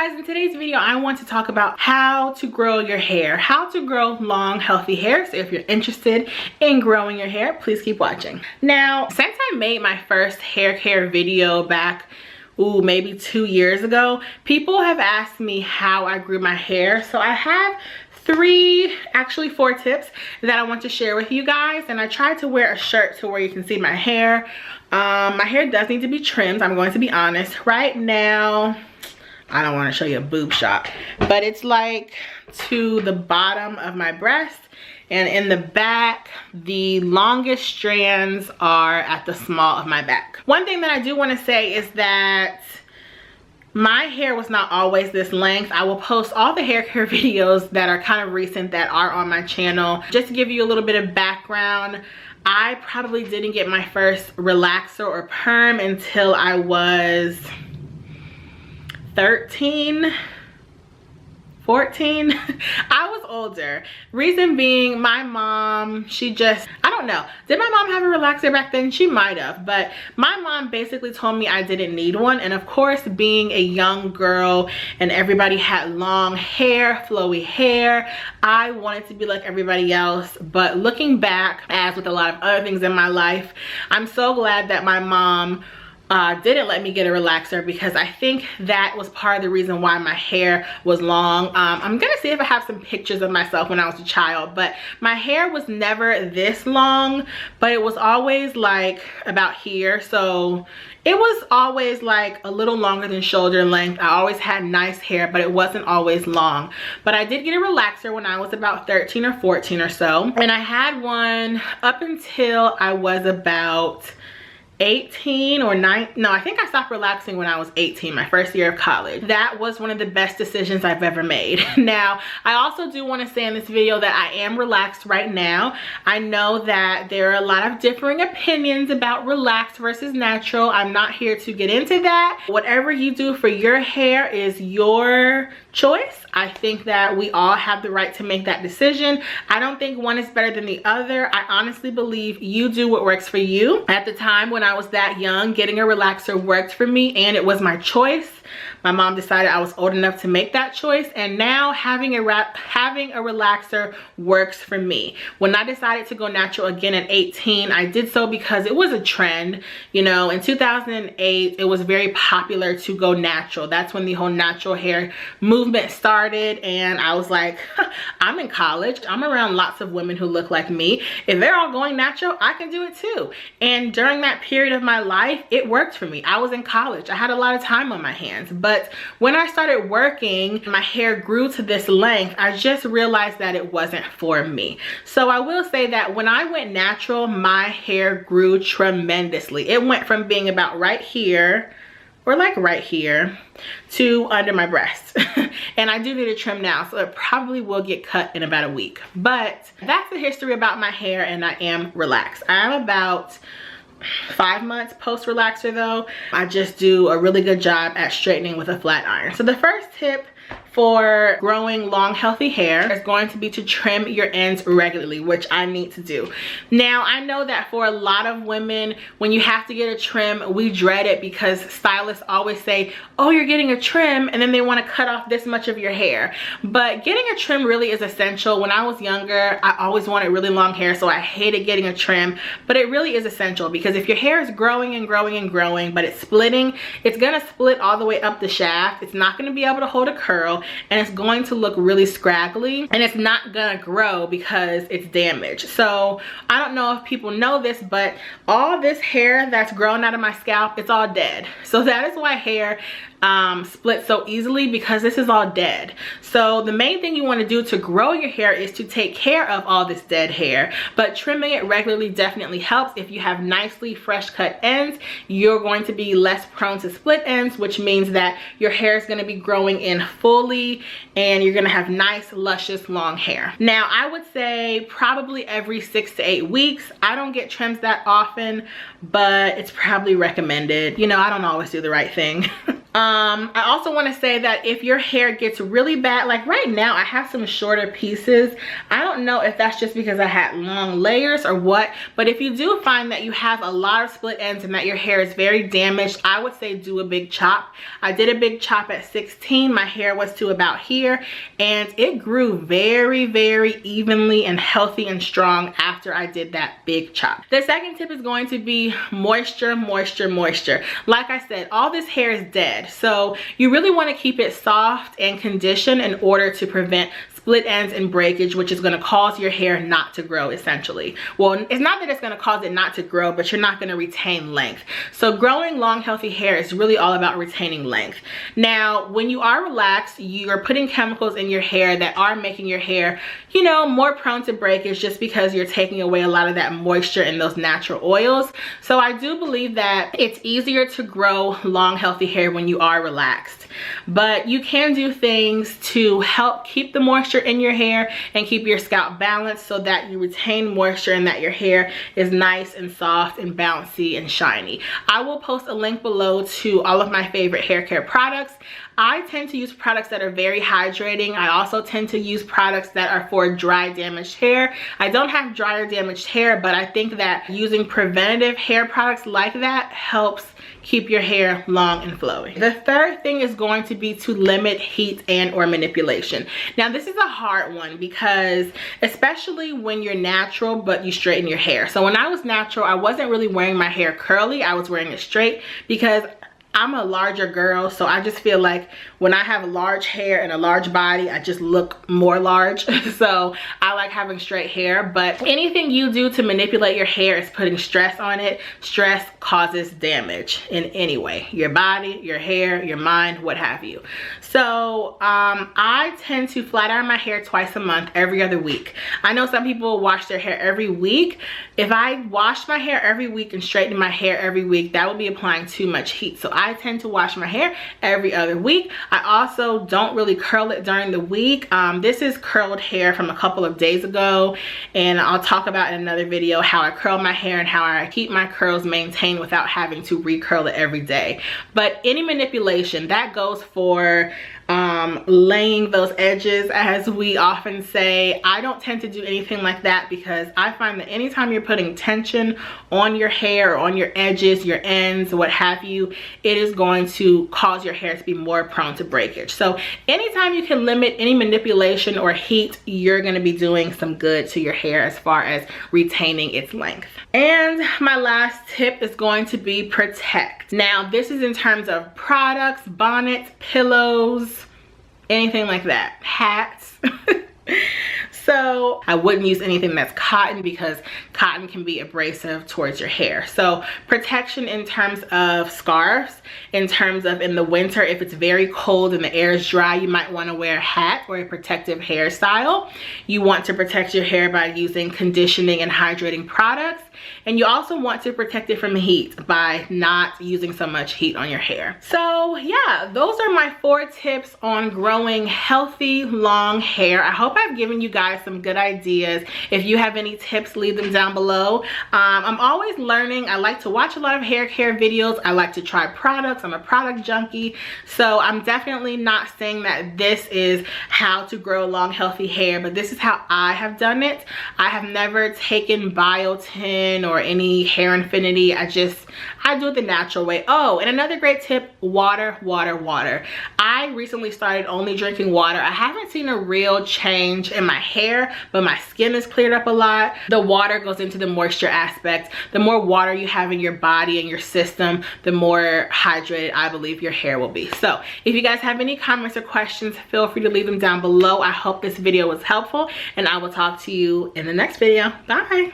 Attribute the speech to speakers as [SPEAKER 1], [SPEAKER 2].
[SPEAKER 1] guys, in today's video I want to talk about how to grow your hair, how to grow long healthy hair. So if you're interested in growing your hair, please keep watching. Now, since I made my first hair care video back maybe 2 years ago, people have asked me how I grew my hair. So I have actually four tips that I want to share with you guys. And I tried to wear a shirt to where you can see my hair. My hair does need to be trimmed, I'm going to be honest. Right now, I don't want to show you a boob shot, but it's like to the bottom of my breast, and in the back the longest strands are at the small of my back. One thing that I do want to say is that my hair was not always this length. I will post all the hair care videos that are kind of recent that are on my channel. Just to give you a little bit of background, I probably didn't get my first relaxer or perm until I was 13, 14. I was older. Reason being, my mom, I don't know. Did my mom have a relaxer back then? She might have, but my mom basically told me I didn't need one. And of course, being a young girl and everybody had long hair, flowy hair, I wanted to be like everybody else. But looking back, as with a lot of other things in my life, I'm so glad that my mom didn't let me get a relaxer, because I think that was part of the reason why my hair was long. I'm gonna see if I have some pictures of myself when I was a child, but my hair was never this long, but it was always like about here. So it was always like a little longer than shoulder length. I always had nice hair, but it wasn't always long. But I did get a relaxer when I was about 13 or 14 or so, and I had one up until I was about 18 or 9. No, I think I stopped relaxing when I was 18, my first year of college. That was one of the best decisions I've ever made. Now, I also do want to say in this video that I am relaxed right now. I know that there are a lot of differing opinions about relaxed versus natural. I'm not here to get into that. Whatever you do for your hair is your choice. I think that we all have the right to make that decision. I don't think one is better than the other. I honestly believe you do what works for you. At the time when I was that young, getting a relaxer worked for me, and it was my choice. My mom decided I was old enough to make that choice, and now having a relaxer works for me. When I decided to go natural again at 18, I did so because it was a trend. You know, in 2008, it was very popular to go natural. That's when the whole natural hair movement started, and I was like, I'm in college. I'm around lots of women who look like me. If they're all going natural, I can do it too. And during that period of my life, it worked for me. I was in college. I had a lot of time on my hands. But when I started working, my hair grew to this length. I just realized that it wasn't for me. So I will say that when I went natural, my hair grew tremendously. It went from being about right here, or like right here, to under my breast. And I do need a trim now, so it probably will get cut in about a week. But that's the history about my hair, and I am relaxed. I'm about 5 months post relaxer though. I just do a really good job at straightening with a flat iron. So the first tip for growing long healthy hair is going to be to trim your ends regularly, which I need to do. Now, I know that for a lot of women, when you have to get a trim, we dread it because stylists always say, oh, you're getting a trim, and then they want to cut off this much of your hair. But getting a trim really is essential. When I was younger, I always wanted really long hair, so I hated getting a trim, but it really is essential, because if your hair is growing and growing and growing, but it's splitting, it's gonna split all the way up the shaft. It's not gonna be able to hold a curl, and it's going to look really scraggly, and it's not gonna grow because it's damaged. So I don't know if people know this, but all this hair that's grown out of my scalp, it's all dead. So that is why hair split so easily, because this is all dead. So the main thing you want to do to grow your hair is to take care of all this dead hair, but trimming it regularly definitely helps. If you have nicely fresh cut ends, you're going to be less prone to split ends, which means that your hair is going to be growing in fully, and you're going to have nice, luscious, long hair. Now, I would say probably every 6 to 8 weeks. I don't get trims that often, but it's probably recommended. You know, I don't always do the right thing. I also want to say that if your hair gets really bad, like right now I have some shorter pieces. I don't know if that's just because I had long layers or what, but if you do find that you have a lot of split ends and that your hair is very damaged, I would say do a big chop. I did a big chop at 16. My hair was to about here, and it grew very, very evenly and healthy and strong after I did that big chop. The second tip is going to be moisture, moisture, moisture. Like I said, all this hair is dead, so you really want to keep it soft and conditioned in order to prevent split ends and breakage, which is going to cause your hair not to grow essentially. Well, it's not that it's going to cause it not to grow, but you're not going to retain length. So growing long healthy hair is really all about retaining length. Now when you are relaxed, you're putting chemicals in your hair that are making your hair, you know, more prone to breakage, just because you're taking away a lot of that moisture and those natural oils. So I do believe that it's easier to grow long healthy hair when you are relaxed, but you can do things to help keep the moisture in your hair and keep your scalp balanced so that you retain moisture and that your hair is nice and soft and bouncy and shiny. I will post a link below to all of my favorite hair care products. I tend to use products that are very hydrating. I also tend to use products that are for dry, damaged hair. I don't have dry or damaged hair, but I think that using preventative hair products like that helps keep your hair long and flowy. The third thing is going to be to limit heat and or manipulation. Now this is a hard one because especially when you're natural but you straighten your hair. So when I was natural, I wasn't really wearing my hair curly. I was wearing it straight because I'm a larger girl, so I just feel like when I have large hair and a large body, I just look more large. So I like having straight hair, but anything you do to manipulate your hair is putting stress on it. Stress causes damage in any way, your body, your hair, your mind, what have you. So I tend to flat iron my hair twice a month, every other week. I know some people wash their hair every week. If I washed my hair every week and straightened my hair every week, that would be applying too much heat. So I tend to wash my hair every other week. I also don't really curl it during the week. This is curled hair from a couple of days ago, and I'll talk about in another video how I curl my hair and how I keep my curls maintained without having to recurl it every day. But any manipulation, that goes for laying those edges, as we often say. I don't tend to do anything like that because I find that anytime you're putting tension on your hair or on your edges, your ends, what have you, it is going to cause your hair to be more prone to breakage. So anytime you can limit any manipulation or heat, you're going to be doing some good to your hair as far as retaining its length. And my last tip is going to be protect. Now this is in terms of products, bonnets, pillows, anything like that, hats. So I wouldn't use anything that's cotton because cotton can be abrasive towards your hair. So protection in terms of scarves, in terms of in the winter, if it's very cold and the air is dry, you might want to wear a hat or a protective hairstyle. You want to protect your hair by using conditioning and hydrating products. And you also want to protect it from heat by not using so much heat on your hair. So yeah, those are my 4 tips on growing healthy long hair. I hope I've given you guys some good ideas. If you have any tips, leave them down below. I'm always learning. I like to watch a lot of hair care videos. I like to try products. I'm a product junkie. So I'm definitely not saying that this is how to grow long healthy hair, but this is how I have done it. I have never taken biotin or any hair infinity. I do it the natural way. Oh, and another great tip, water, water, water. I recently started only drinking water. I haven't seen a real change in my hair, but my skin has cleared up a lot. The water goes into the moisture aspect. The more water you have in your body and your system, the more hydrated I believe your hair will be. So if you guys have any comments or questions, feel free to leave them down below. I hope this video was helpful, and I will talk to you in the next video. Bye.